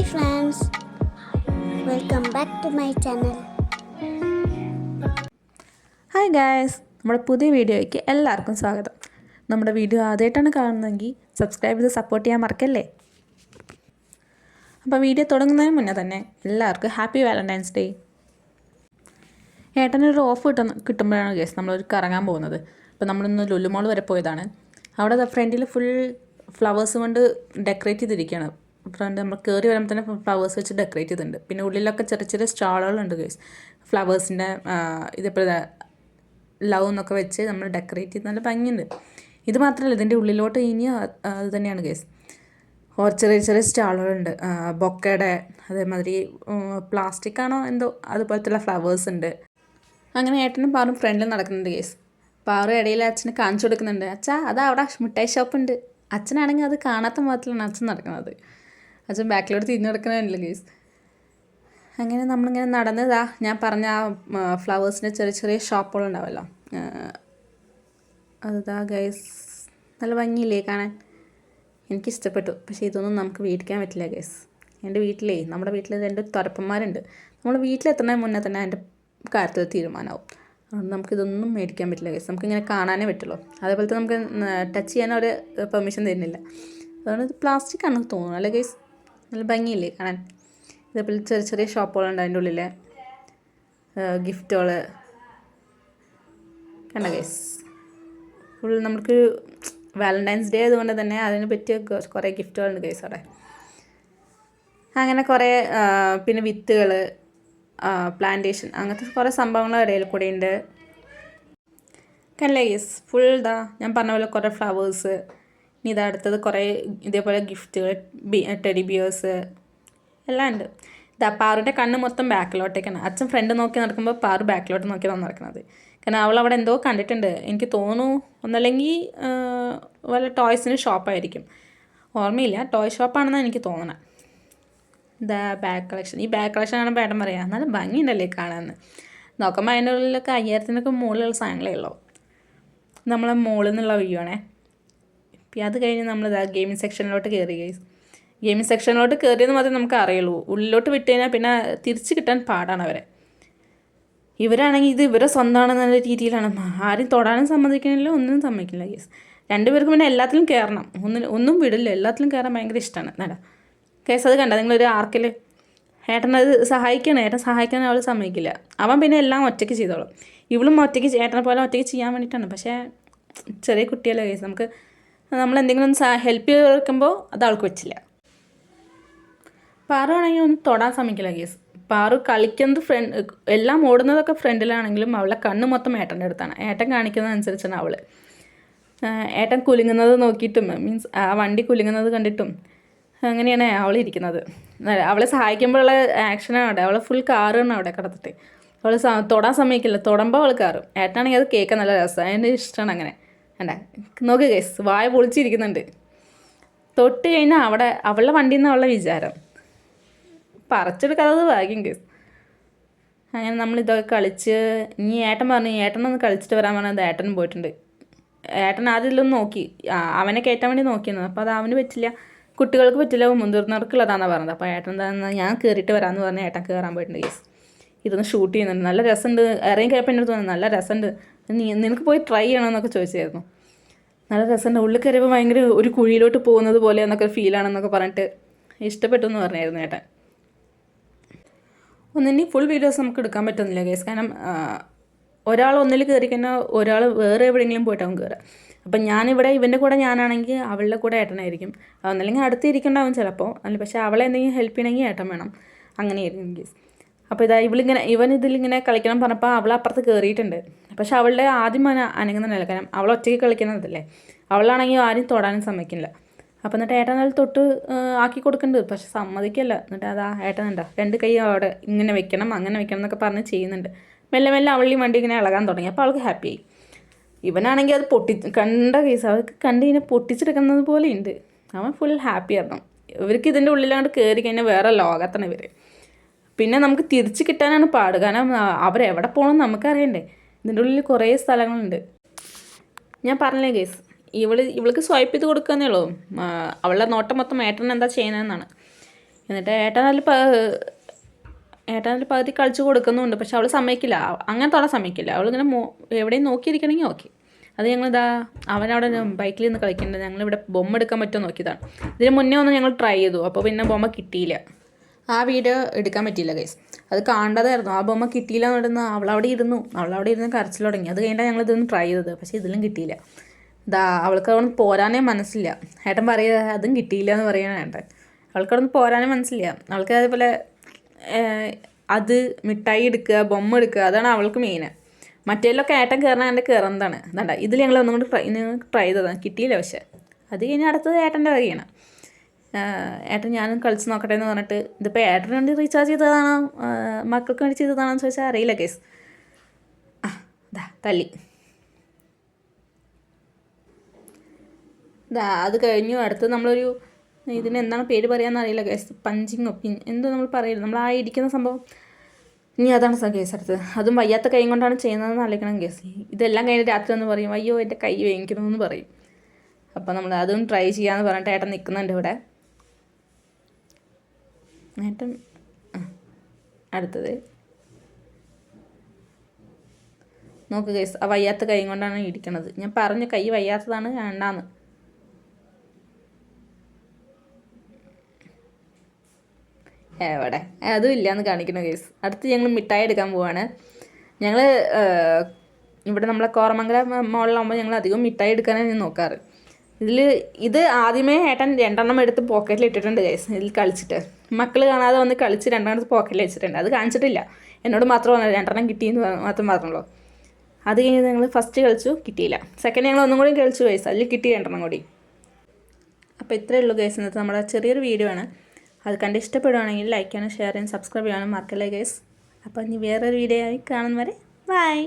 Hi friends, welcome back to my channel. Hi guys, നമ്മുടെ പുതിയ വീഡിയോയ്ക്ക് എല്ലാവർക്കും സ്വാഗതം. നമ്മുടെ വീഡിയോ ആദ്യമായിട്ടാണ് കാണുന്നതെങ്കിൽ സബ്സ്ക്രൈബ് ചെയ്ത് സപ്പോർട്ട് ചെയ്യാൻ മറക്കല്ലേ. അപ്പോൾ വീഡിയോ തുടങ്ങുന്നതിന് മുന്നേ തന്നെ എല്ലാവർക്കും ഹാപ്പി വാലൻറ്റൈൻസ് ഡേ. ഏട്ടനൊരു ഓഫ് കിട്ടുമ്പോഴാണ് ഗൈസ് നമ്മളൊരു കറങ്ങാൻ പോകുന്നത്. അപ്പോൾ നമ്മളിന്ന് ലുലു മോൾ വരെ പോയതാണ്. അവിടെ ഫ്രണ്ടിൽ ഫുൾ ഫ്ലവേഴ്സ് കൊണ്ട് ഡെക്കറേറ്റ് ചെയ്തിരിക്കുകയാണ്. ഫ്രണ്ട് നമ്മൾ കയറി വരുമ്പോൾ തന്നെ ഫ്ലവേഴ്സ് വെച്ച് ഡെക്കറേറ്റ് ചെയ്തിട്ടുണ്ട്. പിന്നെ ഉള്ളിലൊക്കെ ചെറിയ ചെറിയ സ്റ്റാളുകളുണ്ട് ഗൈസ്. ഫ്ലവേഴ്സിൻ്റെ ഇതിപ്പോൾ ലവ് എന്നൊക്കെ വെച്ച് നമ്മൾ ഡെക്കറേറ്റ് ചെയ്ത് നല്ല ഭംഗിയുണ്ട്. ഇത് മാത്രമല്ല, ഇതിൻ്റെ ഉള്ളിലോട്ട് ഇനി അത് തന്നെയാണ് ഗൈസ്. ചെറിയ ചെറിയ സ്റ്റാളുകളുണ്ട്. ബൊക്കയുടെ അതേമാതിരി പ്ലാസ്റ്റിക് ആണോ എന്തോ അതുപോലത്തുള്ള ഫ്ലവേഴ്സ് ഉണ്ട്. അങ്ങനെ ഏട്ടനും പാറും ഫ്രണ്ടിൽ നടക്കുന്നുണ്ട് ഗൈസ്. പാറു ഇടയിൽ അച്ഛന് കാണിച്ചു കൊടുക്കുന്നുണ്ട്. അച്ഛാ അതാ അവിടെ മിഠായി ഷോപ്പുണ്ട്. അച്ഛനാണെങ്കിൽ അത് കാണാത്ത മാത്രത്തിലാണ് അച്ഛൻ നടക്കുന്നത്. അച്ഛൻ ബാക്കിലോട്ട് തിരിഞ്ഞു നടക്കുന്നതല്ല ഗൈസ്. അങ്ങനെ നമ്മളിങ്ങനെ നടന്നതാ ഞാൻ പറഞ്ഞ ആ ഫ്ലവേഴ്സിൻ്റെ ചെറിയ ചെറിയ ഷോപ്പുകളുണ്ടാവുമല്ലോ, അതാ ഗൈസ്. നല്ല ഭംഗിയില്ലേ കാണാൻ? എനിക്കിഷ്ടപ്പെട്ടു. പക്ഷേ ഇതൊന്നും നമുക്ക് മേടിക്കാൻ പറ്റില്ല ഗൈസ്. നമ്മുടെ വീട്ടിൽ 2 തുരപ്പന്മാരുണ്ട്. നമ്മൾ വീട്ടിലെത്തുന്നതിന് മുന്നേ തന്നെ അതിൻ്റെ കാര്യത്തിൽ തീരുമാനമാവും. അതുകൊണ്ട് നമുക്കിതൊന്നും മേടിക്കാൻ പറ്റില്ല ഗൈസ്. നമുക്കിങ്ങനെ കാണാനേ പറ്റുള്ളൂ. അതേപോലത്തെ നമുക്ക് ടച്ച് ചെയ്യാൻ അവർ പെർമിഷൻ തരുന്നില്ല. അതുകൊണ്ട് ഇത് പ്ലാസ്റ്റിക് ആണെന്ന് തോന്നുന്നു അല്ലേ ഗൈസ്? നല്ല ഭംഗിയില്ലേ കാണാൻ? ഇതേപോലെ ചെറിയ ചെറിയ ഷോപ്പുകളുണ്ട് അതിൻ്റെ ഉള്ളിൽ. ഗിഫ്റ്റുകൾ കണ്ട ഗൈസ്. ഫുൾ നമുക്ക് വാലൻറ്റൈൻസ് ഡേ ആയതുകൊണ്ട് തന്നെ അതിന് പറ്റിയ കുറേ ഗിഫ്റ്റുകളുണ്ട് ഗൈസ് അവിടെ. അങ്ങനെ കുറേ പിന്നെ വിത്തുകൾ, പ്ലാന്റേഷൻ, അങ്ങനത്തെ കുറേ സംഭവങ്ങൾ ഇടയിൽ കൂടെ ഉണ്ട്. കണ്ടല്ലേ ഗൈസ്? ഫുൾ ഇതാ ഞാൻ പറഞ്ഞ പോലെ കുറേ ഫ്ലവേഴ്സ്. ഇനി ഇതാ അടുത്തത് കുറേ ഇതേപോലെ ഗിഫ്റ്റുകൾ, ടെഡി ബിയേഴ്സ് എല്ലാം ഉണ്ട്. ഇതാ പാറുവിൻ്റെ കണ്ണ് മൊത്തം ബാക്കിലോട്ടേക്കാണ്. അച്ഛൻ ഫ്രണ്ട് നോക്കി നടക്കുമ്പോൾ പാറു ബാക്കിലോട്ട് നോക്കിയാണ് നടക്കുന്നത്. കാരണം അവൾ അവിടെ എന്തോ കണ്ടിട്ടുണ്ട് എനിക്ക് തോന്നുന്നു. ഒന്നല്ലെങ്കിൽ വല്ല ടോയ്സിന് ഷോപ്പായിരിക്കും, ഓർമ്മയില്ല. ടോയ് ഷോപ്പാണെന്നാണ് എനിക്ക് തോന്നണത്. ഇതാ ബാഗ് കളക്ഷൻ. ഈ ബാഗ് കളക്ഷൻ കാണുമ്പോൾ ഏട്ടൻ പറയാം നല്ല ഭംഗിയുണ്ടല്ലേ കാണാമെന്ന്. നോക്കുമ്പോൾ അതിൻ്റെ ഉള്ളിലൊക്കെ 5000-നൊക്കെ മുകളിലുള്ള സാധനങ്ങളേ ഉള്ളൂ. നമ്മളെ മുകളിൽ നിന്നുള്ള വ്യൂ ആണേ. പിന്നെ അത് കഴിഞ്ഞ് നമ്മളിതാ ഗെയിമിംഗ് സെക്ഷനിലോട്ട് കയറി ഗൈസ്. ഗെയിമിംഗ് സെക്ഷനിലോട്ട് കയറിയെന്ന് മാത്രമേ നമുക്ക് അറിയുള്ളൂ. ഉള്ളിലോട്ട് വിട്ട് കഴിഞ്ഞാൽ പിന്നെ തിരിച്ച് കിട്ടാൻ പാടാണ് അവരെ. ഇവരാണെങ്കിൽ ഇത് ഇവരെ സ്വന്തമാണെന്നുള്ള രീതിയിലാണ്. ആരും തൊടാനും സമ്മതിക്കണില്ല, ഒന്നിനും സമ്മതിക്കില്ല ഗൈസ്. 2 പേർക്കും പിന്നെ എല്ലാത്തിലും കയറണം. ഒന്നും വിടില്ല, എല്ലാത്തിലും കയറാൻ ഭയങ്കര ഇഷ്ടമാണ്. നല്ല കേസ് അത് കണ്ട നിങ്ങളൊരു ആർക്കിൽ ഏട്ടനത് സഹായിക്കണം. ഏട്ടൻ സഹായിക്കാൻ അവൾ സമ്മതിക്കില്ല. അവൻ പിന്നെ എല്ലാം ഒറ്റയ്ക്ക് ചെയ്തോളും. ഇവളും ഒറ്റയ്ക്ക് ഏട്ടനെ പോലെ ഒറ്റയ്ക്ക് ചെയ്യാൻ വേണ്ടിയിട്ടാണ്. പക്ഷേ ചെറിയ കുട്ടിയല്ലേ കേസ്, നമ്മളെന്തെങ്കിലും ഹെൽപ്പ് ചെയ്ത് കൊടുക്കുമ്പോൾ അത് അവൾക്ക് പറ്റില്ല. പാറു ആണെങ്കിൽ ഒന്നും തൊടാൻ സമ്മതിക്കില്ല കേസ്. പാറു കളിക്കുന്നത് എല്ലാം ഓടുന്നതൊക്കെ ഫ്രണ്ടിലാണെങ്കിലും അവളെ കണ്ണ് മൊത്തം ഏട്ടൻ്റെ അടുത്താണ്. ഏട്ടൻ കാണിക്കുന്നതനുസരിച്ചാണ് അവൾ. ഏട്ടൻ കുലുങ്ങുന്നത് നോക്കിയിട്ടും മീൻസ് ആ വണ്ടി കുലുങ്ങുന്നത് കണ്ടിട്ടും അങ്ങനെയാണ് അവൾ ഇരിക്കുന്നത്. അവളെ സഹായിക്കുമ്പോഴുള്ള ആക്ഷനാണ് അവിടെ. അവളെ ഫുൾ കാറാണ് അവിടെ കിടത്തിട്ട്. അവൾ തൊടാൻ സമ്മതിക്കില്ല. തൊടുമ്പോൾ അവൾ കാറും. ഏട്ടനാണെങ്കിൽ അത് കേൾക്കാൻ നല്ല രസമാണ്. എൻ്റെ ഇഷ്ടമാണ് അങ്ങനെ. വേണ്ട നോക്ക് കേസ്, വായ പൊളിച്ചിരിക്കുന്നുണ്ട്. തൊട്ട് കഴിഞ്ഞാൽ അവളുടെ വണ്ടിയിൽ നിന്ന് അവളുടെ വിചാരം പറിച്ചെടുക്കാത്തത് ഭാഗ്യം കേസ്. അങ്ങനെ നമ്മളിതൊക്കെ കളിച്ച് ഇനി ഏട്ടൻ പറഞ്ഞു ഏട്ടനൊന്ന് കളിച്ചിട്ട് വരാൻ പറഞ്ഞത് ഏട്ടനും പോയിട്ടുണ്ട്. ഏട്ടൻ ആദ്യമൊന്നും നോക്കി അവനെ കയറ്റാൻ വേണ്ടി നോക്കിയിരുന്നു. അപ്പോൾ അത് അവന് പറ്റില്ല, കുട്ടികൾക്ക് പറ്റില്ല, മുതിർന്നവർക്കുള്ളതാണെന്നാണ് പറഞ്ഞത്. അപ്പോൾ ഏട്ടൻ എന്താണെന്ന് ഞാൻ കയറിയിട്ട് വരാമെന്ന് പറഞ്ഞ് ഏട്ടൻ കയറാൻ പോയിട്ടുണ്ട് കേസ്. ഇതൊന്ന് ഷൂട്ട് ചെയ്യുന്നുണ്ട്. നല്ല രസമുണ്ട്. ഇറങ്ങി കഴിയപ്പോൾ എന്നോട് തോന്നുന്നു നല്ല രസമുണ്ട്, നിനക്ക് പോയി ട്രൈ ചെയ്യണമെന്നൊക്കെ ചോദിച്ചായിരുന്നു. നല്ല രസമുണ്ട്. ഉള്ളിൽ കയറിയപ്പോൾ ഭയങ്കര ഒരു കുഴിയിലോട്ട് പോകുന്നത് പോലെ എന്നൊക്കെ ഫീലാണെന്നൊക്കെ പറഞ്ഞിട്ട് ഇഷ്ടപ്പെട്ടു എന്ന് പറഞ്ഞായിരുന്നു ഏട്ടൻ. ഒന്നിനി ഫുൾ വീഡിയോസ് നമുക്ക് എടുക്കാൻ പറ്റുന്നില്ല കേസ്. കാരണം ഒരാൾ ഒന്നിൽ കയറി കഴിഞ്ഞാൽ ഒരാൾ വേറെ എവിടെയെങ്കിലും പോയിട്ടാവും കയറുക. അപ്പം ഞാനിവിടെ ഇവൻ്റെ കൂടെ ഞാനാണെങ്കിൽ അവളുടെ കൂടെ ഏട്ടനായിരിക്കും. ഒന്നല്ലെങ്കിൽ അടുത്ത് ഇരിക്കണ്ടാവും ചിലപ്പോൾ. അല്ല പക്ഷേ അവളെ എന്തെങ്കിലും ഹെൽപ്പ് ചെയ്യണമെങ്കിൽ ഏട്ടൻ വേണം. അങ്ങനെയായിരിക്കും കേസ്. അപ്പോൾ ഇവൻ ഇതിലിങ്ങനെ കളിക്കണം പറഞ്ഞപ്പോൾ അവൾ അപ്പുറത്ത് കയറിയിട്ടുണ്ട്. പക്ഷെ അവളുടെ ആദ്യം അനങ്ങുന്നില്ല. കാരണം അവൾ ഒറ്റയ്ക്ക് കളിക്കുന്നതല്ലേ. അവളാണെങ്കിൽ ആരും തൊടാനും സമ്മതിക്കില്ല. അപ്പോൾ എന്നിട്ട് ഏട്ടൻ അത് തൊട്ട് ആക്കി കൊടുക്കുന്നുണ്ട്. പക്ഷെ സമ്മതിക്കില്ല. എന്നിട്ട് അതാ ഏട്ടൻ ഉണ്ടോ 2 കൈ അവിടെ ഇങ്ങനെ വെക്കണം അങ്ങനെ വെക്കണം എന്നൊക്കെ പറഞ്ഞ് ചെയ്യുന്നുണ്ട്. മെല്ലെ മെല്ലെ അവളി വണ്ടി ഇങ്ങനെ ഇളകാൻ തുടങ്ങി. അപ്പോൾ അവൾക്ക് ഹാപ്പിയായി. ഇവനാണെങ്കിൽ അത് കണ്ട കേസ് അവൾക്ക് കണ്ട് ഇങ്ങനെ പൊട്ടിച്ചെടുക്കുന്നത് പോലെ ഉണ്ട്. അവൻ ഫുൾ ഹാപ്പി ആയിരുന്നു. ഇവർക്ക് ഇതിൻ്റെ ഉള്ളിലാണ്ട് കയറി കഴിഞ്ഞാൽ വേറെ ലോകത്താണ് ഇവർ. പിന്നെ നമുക്ക് തിരിച്ച് കിട്ടാനാണ് പാട്. കാരണം അവരെവിടെ പോകണമെന്ന് നമുക്കറിയണ്ടേ. ഇതിൻ്റെ ഉള്ളിൽ കുറേ സ്ഥലങ്ങളുണ്ട്. ഞാൻ പറഞ്ഞില്ലേ കേസ്, ഇവൾക്ക് സ്വൈപ്പ് ചെയ്ത് കൊടുക്കുന്നേ ഉള്ളൂ. അവളുടെ നോട്ടം മൊത്തം ഏട്ടൻ എന്താ ചെയ്യണമെന്നാണ്. എന്നിട്ട് ഏട്ടനതിൽ പകുതി കളിച്ച് കൊടുക്കുന്നുണ്ട്. പക്ഷെ അവൾ സമ്മതിക്കില്ല, അങ്ങനത്തെ അവളെ സമ്മതിക്കില്ല. അവളിങ്ങനെ എവിടെയും നോക്കിയിരിക്കണമെങ്കിൽ ഓക്കെ. അത് ഞങ്ങളിതാ അവനവിടെ ബൈക്കിൽ നിന്ന് കളിക്കേണ്ടത്, ഞങ്ങളിവിടെ ബൊമ്മ എടുക്കാൻ പറ്റുമോ നോക്കിയതാണ്. ഇതിന് മുന്നേ ഒന്ന് ഞങ്ങൾ ട്രൈ ചെയ്തു, അപ്പോൾ പിന്നെ ബൊമ്മ കിട്ടിയില്ല. ആ വീഡിയോ എടുക്കാൻ പറ്റിയില്ല ഗൈസ്. അത് കാണേണ്ടതായിരുന്നു. ആ ബൊമ്മ കിട്ടിയില്ല എന്ന് അവളവിടെ ഇരുന്ന് കരച്ചിൽ തുടങ്ങി. അത് കഴിഞ്ഞാൽ ഞങ്ങൾ ഇതൊന്ന് ട്രൈ ചെയ്തത്, പക്ഷേ ഇതിലും കിട്ടിയില്ല. അവൾക്ക് അവിടെ പോരാനേ മനസ്സില്ല. ഏട്ടൻ പറയുക അതും കിട്ടിയില്ല എന്ന് പറയണ ഏട്ടൻ. അവൾക്കവിടെ പോരാനേ മനസ്സില്ല. അവൾക്ക് അതേപോലെ അത് മിഠായി എടുക്കുക, ബൊമ്മ എടുക്കുക, അതാണ് അവൾക്ക് മെയിൻ. മറ്റേലൊക്കെ ഏട്ടൻ കയറണ കയറുന്നതാണ്. അതാണ്ട ഇതിൽ ഞങ്ങൾ ഒന്നും കൂടി ട്രൈ ചെയ്തതാണ്, കിട്ടിയില്ല. പക്ഷേ അത് കഴിഞ്ഞ് അടുത്തത് ഏട്ടൻ്റെ വകയാണ്. ഏട്ടൻ ഞാനും കളിച്ച് നോക്കട്ടെ എന്ന് പറഞ്ഞിട്ട്, ഇതിപ്പോൾ ഏട്ടന് വേണ്ടി റീചാർജ് ചെയ്തതാണോ മക്കൾക്ക് വേണ്ടി ചെയ്തതാണോ എന്ന് ചോദിച്ചാൽ അറിയില്ല കേസ്. തല്ലി. അത് കഴിഞ്ഞു. അടുത്ത് നമ്മളൊരു ഇതിന് എന്താണ് പേര് പറയാമെന്ന് അറിയില്ല കേസ്. പഞ്ചിങ്ങോ എന്തോ നമ്മൾ പറയില്ല, നമ്മൾ ആ ഇരിക്കുന്ന സംഭവം. ഇനി അതാണ് കേസ് അടുത്തത്. അതും വയ്യാത്ത കൈ കൊണ്ടാണ് ചെയ്യുന്നതെന്ന് ആലോചിക്കണം കേസ്. ഇതെല്ലാം കഴിഞ്ഞ് രാത്രി ഒന്ന് പറയും അയ്യോ എൻ്റെ കൈ വേങ്ങിക്കണമെന്ന് പറയും. അപ്പോൾ നമ്മൾ അതും ട്രൈ ചെയ്യാമെന്ന് പറഞ്ഞിട്ട് ഏട്ടൻ നിൽക്കുന്നുണ്ട് ഇവിടെ. ഏട്ടൻ അടുത്തത് നോക്ക് കേസ്, ആ വയ്യാത്ത കൈ കൊണ്ടാണ് ഇരിക്കണത്. ഞാൻ പറഞ്ഞു കൈ വയ്യാത്തതാണ് വേണ്ടാന്ന്. എവിടെ അതും ഇല്ലയെന്ന് കാണിക്കണം കേസ്. അടുത്ത് ഞങ്ങൾ മിഠായി എടുക്കാൻ പോവാണ്. ഞങ്ങൾ ഇവിടെ നമ്മളെ കോറമംഗലം മോളിലാകുമ്പോൾ ഞങ്ങൾ അധികം മിഠായി എടുക്കാനാണ് നോക്കാറ്. ഇത് ആദ്യമേ ഏട്ടൻ 2 എടുത്ത് പോക്കറ്റിൽ ഇട്ടിട്ടുണ്ട് കേസ്. ഇതിൽ കളിച്ചിട്ട് മക്കൾ കാണാതെ വന്ന് കളിച്ച് 2 എടുത്ത് പോക്കറ്റിൽ വെച്ചിട്ടുണ്ട്. അത് കാണിച്ചിട്ടില്ല, എന്നോട് മാത്രമല്ല 2 കിട്ടിയെന്ന് മാത്രം പറഞ്ഞുള്ളൂ. അത് കഴിഞ്ഞ് ഞങ്ങൾ ഫസ്റ്റ് കളിച്ചു, കിട്ടിയില്ല. സെക്കൻഡ് ഞങ്ങൾ ഒന്നും കൂടി കളിച്ചു കേസ്, അതിൽ കിട്ടി 2 കൂടി. അപ്പോൾ ഇത്രയേ ഉള്ളൂ കേസ്. ഇന്നത്തെ നമ്മുടെ ചെറിയൊരു വീഡിയോ ആണ്. അത് കണ്ട് ഇഷ്ടപ്പെടുകയാണെങ്കിൽ ലൈക്ക് ചെയ്യാനും ഷെയർ ചെയ്യാനും സബ്സ്ക്രൈബ് ചെയ്യാനും മറക്കല്ലേ കേസ്. അപ്പോൾ ഇനി വേറൊരു വീഡിയോ ആയി കാണുന്നവരെ ബൈ.